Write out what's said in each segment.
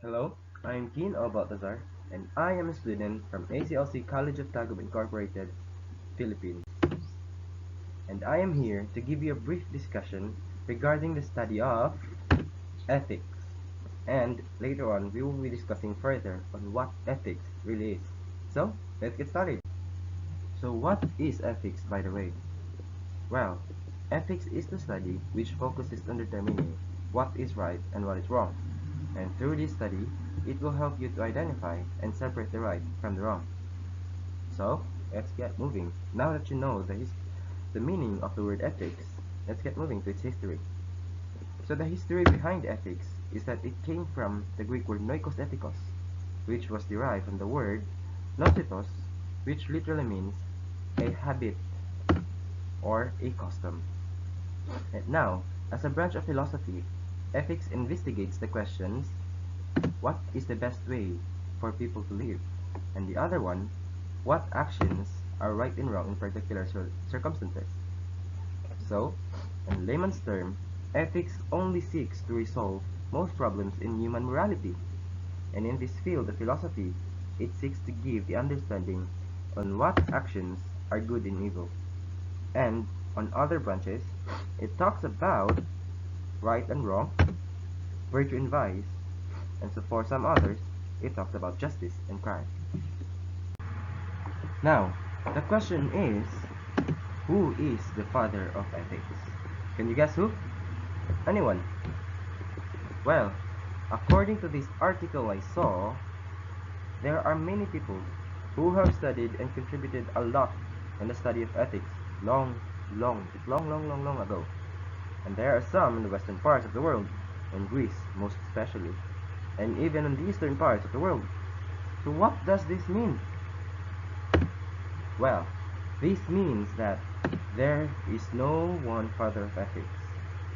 Hello, I am Keen O. Baltazar, and I am a student from ACLC College of Tagum Incorporated, Philippines. And I am here to give you a brief discussion regarding the study of ethics. And later on, we will be discussing further on what ethics really is. So, let's get started. So, what is ethics, by the way? Well, ethics is the study which focuses on determining what is right and what is wrong. And through this study, it will help you to identify and separate the right from the wrong. So, let's get moving. Now that you know the meaning of the word ethics, let's get moving to its history. So the history behind ethics is that it came from the Greek word noikos ethikos, which was derived from the word nositos, which literally means a habit or a custom. And now, as a branch of philosophy, ethics investigates the questions, what is the best way for people to live? And the other one, what actions are right and wrong in particular circumstances? So, in layman's term, ethics only seeks to resolve most problems in human morality. And in this field of philosophy, it seeks to give the understanding on what actions are good and evil. And on other branches, it talks about right and wrong, virtue and vice, and so for some others, it talks about justice and crime. Now, the question is, who is the father of ethics? Can you guess who? Anyone? Well, according to this article I saw, there are many people who have studied and contributed a lot in the study of ethics long ago. And there are some in the western parts of the world, in Greece most especially, and even in the eastern parts of the world. So what does this mean? Well, this means that there is no one father of ethics.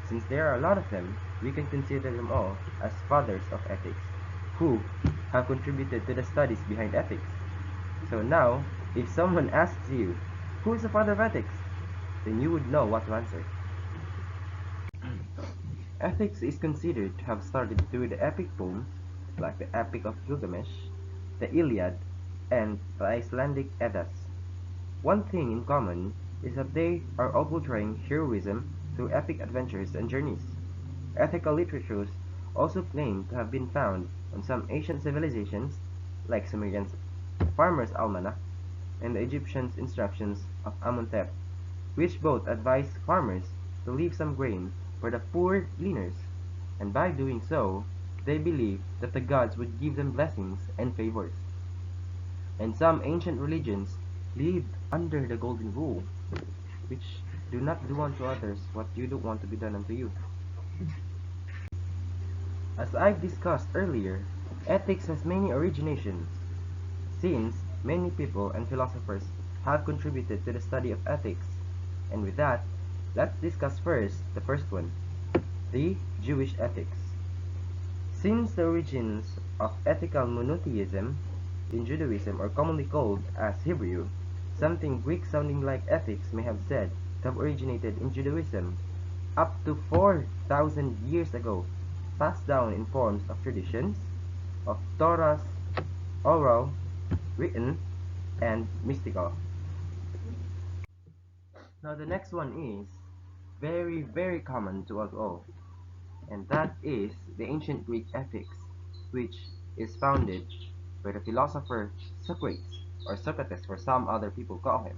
Since there are a lot of them, we can consider them all as fathers of ethics, who have contributed to the studies behind ethics. So now, if someone asks you, who is the father of ethics? Then you would know what to answer. Ethics is considered to have started through the epic poems, like the Epic of Gilgamesh, the Iliad, and the Icelandic Eddas. One thing in common is that they are all portraying heroism through epic adventures and journeys. Ethical literatures also claim to have been found on some ancient civilizations, like Sumerians' Farmer's Almanac and the Egyptians' instructions of Amenhotep, which both advised farmers to leave some grain for the poor gleaners, and by doing so, they believed that the gods would give them blessings and favors. And some ancient religions lived under the golden rule, which do not do unto others what you don't want to be done unto you. As I've discussed earlier, ethics has many originations, since many people and philosophers have contributed to the study of ethics. And with that, let's discuss first the first one, the Jewish ethics. Since the origins of ethical monotheism in Judaism are commonly called as Hebrew, something Greek sounding like ethics may have said to have originated in Judaism up to 4,000 years ago, passed down in forms of traditions, of Torahs, oral, written, and mystical. Now the next one is very common to us all, and that is the ancient Greek ethics, which is founded by the philosopher Socrates, or Socrates for some other people call him,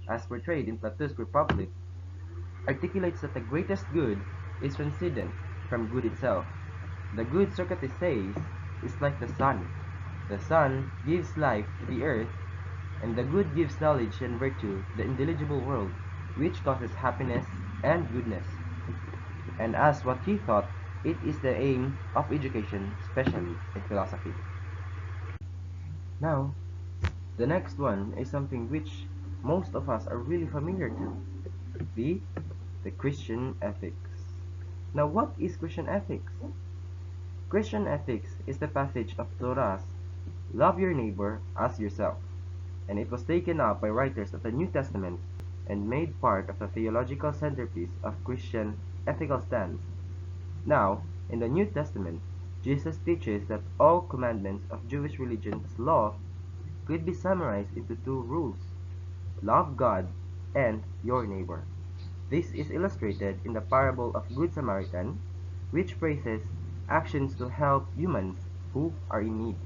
as portrayed in Plato's Republic, articulates that the greatest good is transcendent from good itself. The good, Socrates says, is like the sun. The sun gives life to the earth, and the good gives knowledge and virtue to the intelligible world, which causes happiness and goodness. And as what he thought, it is the aim of education, especially in philosophy. Now, the next one is something which most of us are really familiar to, the, the Christian ethics. Now, what is Christian ethics? Christian ethics is the passage of Torah's love your neighbor as yourself, and it was taken up by writers of the New Testament and made part of the theological centerpiece of Christian ethical stance. Now, in the New Testament, Jesus teaches that all commandments of Jewish religion's law could be summarized into two rules: love God and your neighbor. This is illustrated in the parable of Good Samaritan, which praises actions to help humans who are in need.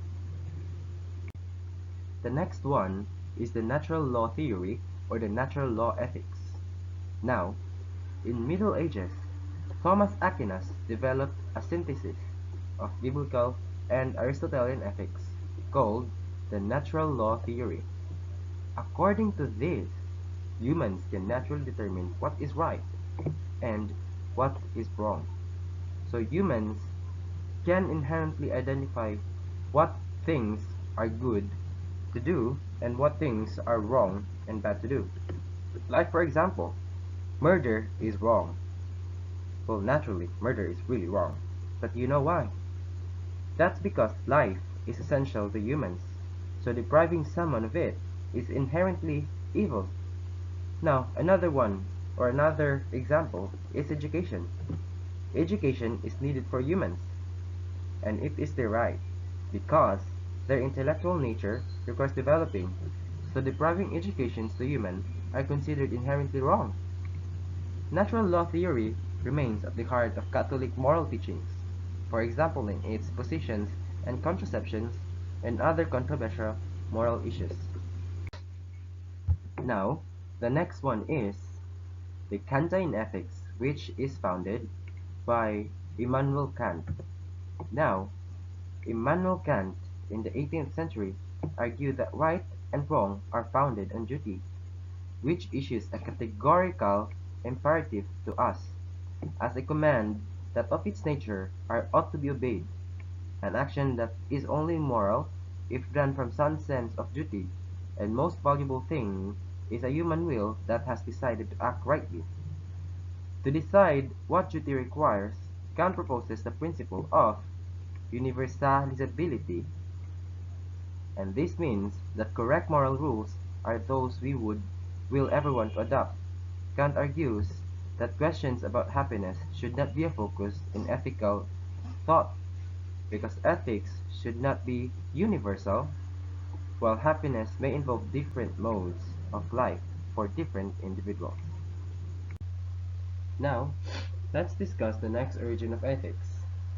The next one is the natural law theory or the natural law ethics. Now, in Middle Ages, Thomas Aquinas developed a synthesis of biblical and Aristotelian ethics called the natural law theory. According to this, humans can naturally determine what is right and what is wrong. So humans can inherently identify what things are good to do and what things are wrong and bad to do. Like, for example, murder is wrong. Well, naturally, murder is really wrong. But you know why? That's because life is essential to humans, so depriving someone of it is inherently evil. Now, another one, or another example, is education. Education is needed for humans, and it is their right, because their intellectual nature requires developing, so depriving educations to humans are considered inherently wrong. Natural law theory remains at the heart of Catholic moral teachings, for example in its positions and contraceptions and other controversial moral issues. Now, the next one is the Kantian ethics, which is founded by Immanuel Kant. Now, Immanuel Kant in the 18th century argued that right and wrong are founded on duty, which issues a categorical imperative to us as a command that of its nature ought to be obeyed, an action that is only moral if done from some sense of duty, and most valuable thing is a human will that has decided to act rightly. To decide what duty requires, Kant proposes the principle of universalizability, and this means that correct moral rules are those we would will everyone to adopt. Kant argues that questions about happiness should not be a focus in ethical thought, because ethics should not be universal, while happiness may involve different modes of life for different individuals. Now, let's discuss the next origin of ethics,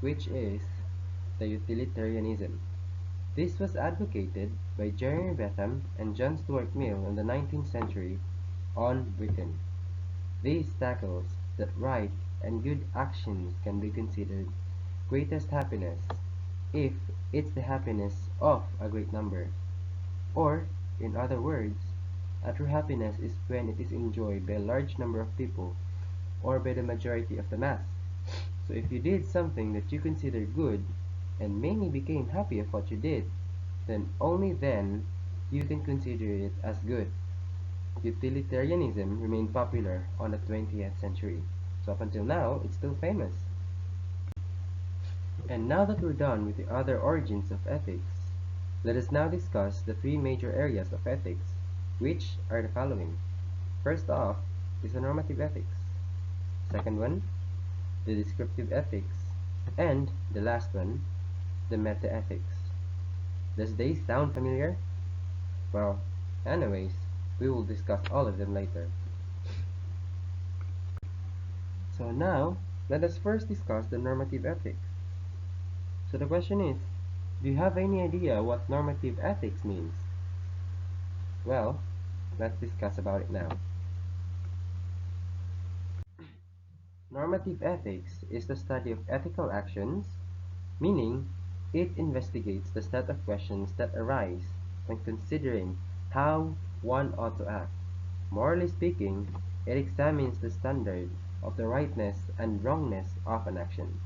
which is the utilitarianism. This was advocated by Jeremy Bentham and John Stuart Mill in the 19th century on Britain. This tackles that right and good actions can be considered greatest happiness if it's the happiness of a great number. Or, in other words, a true happiness is when it is enjoyed by a large number of people or by the majority of the mass. So if you did something that you consider good and many became happy of what you did, then only then you can consider it as good. Utilitarianism remained popular on the 20th century. So up until now, it's still famous. And now that we're done with the other origins of ethics, let us now discuss the three major areas of ethics, which are the following. First off is the normative ethics. Second one, the descriptive ethics. And the last one, the meta-ethics. Does they sound familiar? Well, anyways, we will discuss all of them later. So now, let us first discuss the normative ethics. So the question is, do you have any idea what normative ethics means? Well, let's discuss about it now. Normative ethics is the study of ethical actions, meaning it investigates the set of questions that arise when considering how one ought to act. Morally speaking, it examines the standard of the rightness and wrongness of an action.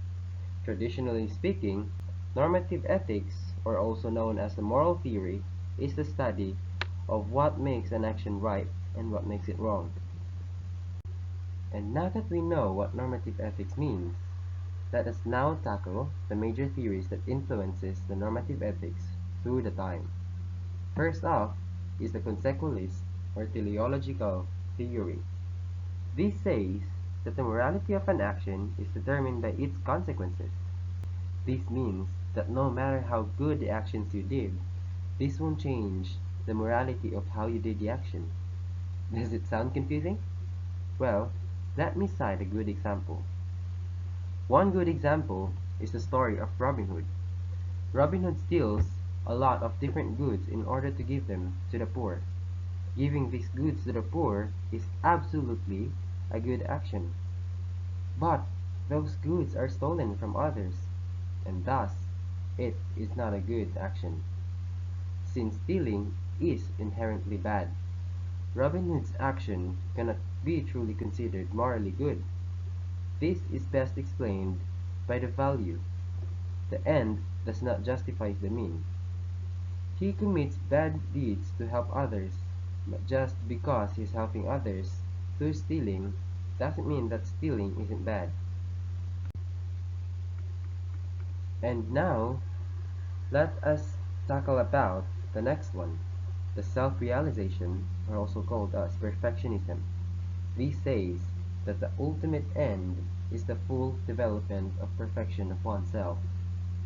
Traditionally speaking, normative ethics, or also known as the moral theory, is the study of what makes an action right and what makes it wrong. And now that we know what normative ethics means, let us now tackle the major theories that influences the normative ethics through the time. First off is the consequentialist or teleological theory. This says that the morality of an action is determined by its consequences. This means that no matter how good the actions you did, this won't change the morality of how you did the action. Does it sound confusing? Well, let me cite a good example. One good example is the story of Robin Hood. Robin Hood steals a lot of different goods in order to give them to the poor. Giving these goods to the poor is absolutely a good action. But those goods are stolen from others, and thus it is not a good action, since stealing is inherently bad. Robin Hood's action cannot be truly considered morally good. This is best explained by the value. The end does not justify the mean. He commits bad deeds to help others, but just because he's helping others through stealing doesn't mean that stealing isn't bad. And now, let us tackle about the next one, the self-realization, or also called as perfectionism. This says that the ultimate end is the full development of perfection of oneself.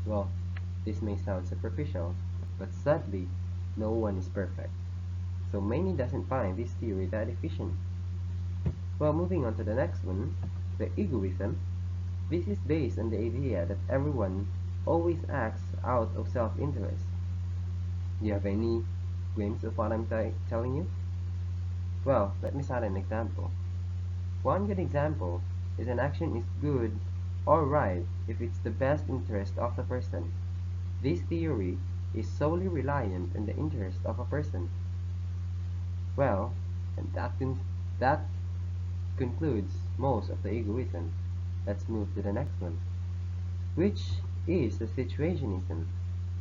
Well, this may sound superficial, but sadly, no one is perfect. So many doesn't find this theory that efficient. Well, moving on to the next one, the egoism. This is based on the idea that everyone always acts out of self-interest. Do you have any glimpse of what I'm telling you? Well, let me cite an example. One good example is an action is good or right if it's the best interest of the person. This theory is solely reliant on the interest of a person. Well, and that concludes most of the egoism. Let's move to the next one, which is the situationism.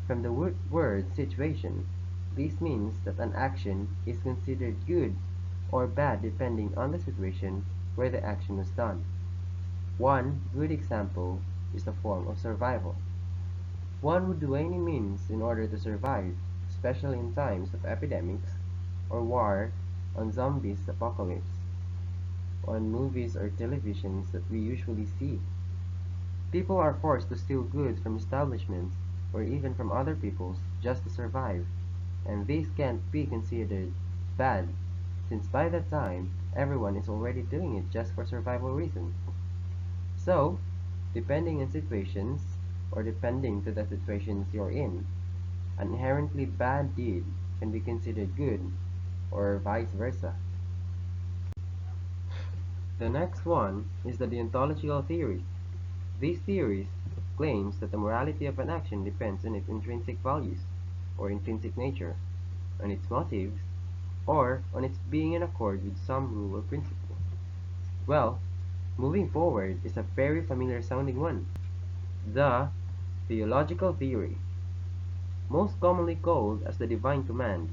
From the word situation, this means that an action is considered good or bad depending on the situation where the action was done. One good example is the form of survival. One would do any means in order to survive, especially in times of epidemics or war, on zombies apocalypse, on movies or televisions that we usually see. People are forced to steal goods from establishments or even from other people's just to survive, and this can't be considered bad, since by that time everyone is already doing it just for survival reasons. So, depending on situations, or depending to the situations you're in, an inherently bad deed can be considered good, or vice versa. The next one is the deontological theory. These theories claims that the morality of an action depends on its intrinsic values, or intrinsic nature, on its motives, or on its being in accord with some rule or principle. Well, moving forward is a very familiar sounding one, the theological theory, most commonly called as the divine command.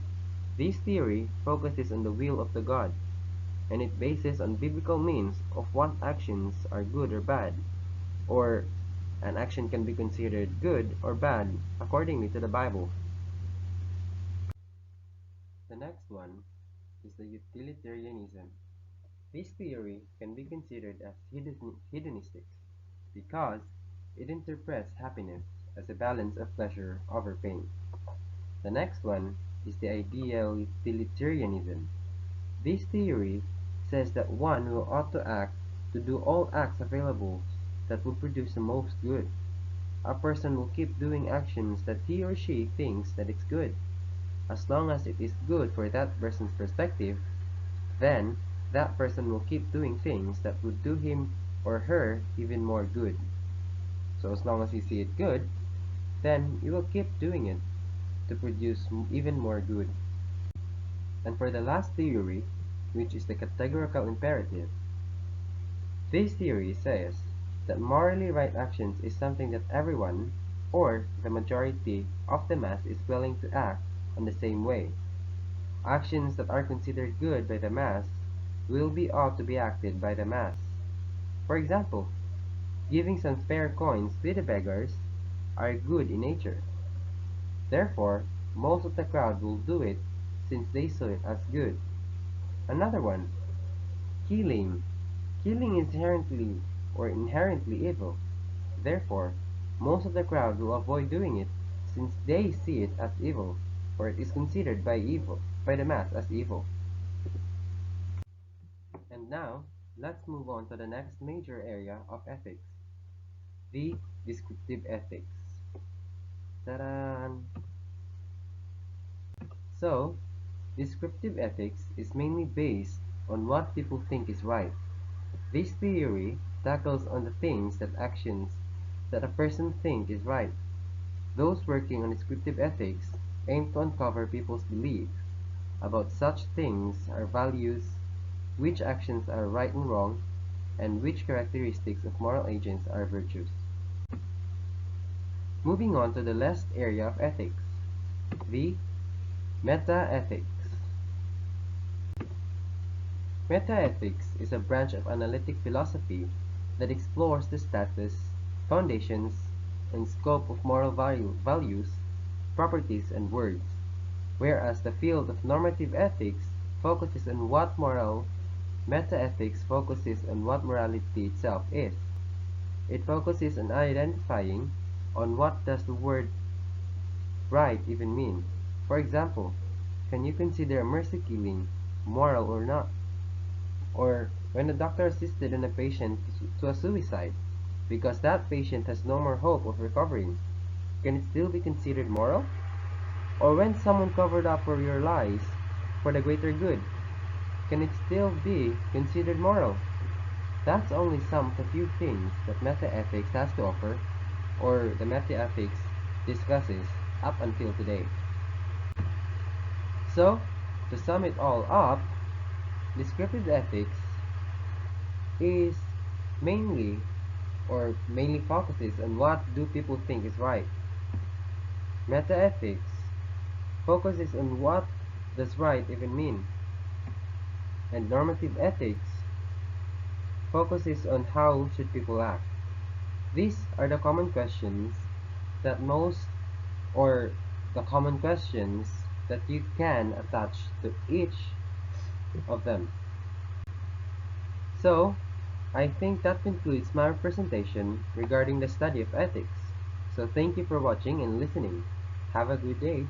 This theory focuses on the will of the God, and it bases on biblical means of what actions are good or bad, or an action can be considered good or bad accordingly to the Bible. The next one is the utilitarianism. This theory can be considered as hedonistic because it interprets happiness as a balance of pleasure over pain. The next one is the ideal utilitarianism. This theory says that one will ought to act to do all acts available that will produce the most good. A person will keep doing actions that he or she thinks that it's good, as long as it is good for that person's perspective. Then that person will keep doing things that would do him or her even more good. So as long as you see it good, then you will keep doing it to produce even more good. And for the last theory, which is the categorical imperative, this theory says that morally right actions is something that everyone, or the majority of the mass, is willing to act on the same way. Actions that are considered good by the mass will be ought to be acted by the mass. For example, giving some spare coins to the beggars are good in nature. Therefore, most of the crowd will do it since they saw it as good. Another one, killing. Killing is inherently evil. Therefore, Most of the crowd will avoid doing it since they see it as evil, or it is considered by the mass as evil. And now, let's move on to the next major area of ethics, the descriptive ethics. Ta-da! So, descriptive ethics is mainly based on what people think is right. This theory tackles on the things that actions that a person think is right. Those working on descriptive ethics aim to uncover people's belief about such things are values, which actions are right and wrong, and which characteristics of moral agents are virtues. Moving on to the last area of ethics, the meta-ethics. Metaethics is a branch of analytic philosophy that explores the status, foundations, and scope of moral values, properties, and words, whereas the field of normative ethics focuses on what moral, metaethics focuses on what morality itself is. It focuses on identifying on what does the word right even mean. For example, can you consider a mercy killing moral or not? Or when a doctor assisted on a patient to a suicide because that patient has no more hope of recovering, can it still be considered moral? Or when someone covered up for your lies for the greater good, can it still be considered moral? That's only some of the few things that metaethics has to offer, or the metaethics discusses up until today. So, to sum it all up, descriptive ethics is mainly mainly focuses on what do people think is right. Metaethics focuses on what does right even mean. And normative ethics focuses on how should people act. These are the common questions that most or the common questions that you can attach to each of them. So, I think that concludes my presentation regarding the study of ethics. So thank you for watching and listening. Have a good day.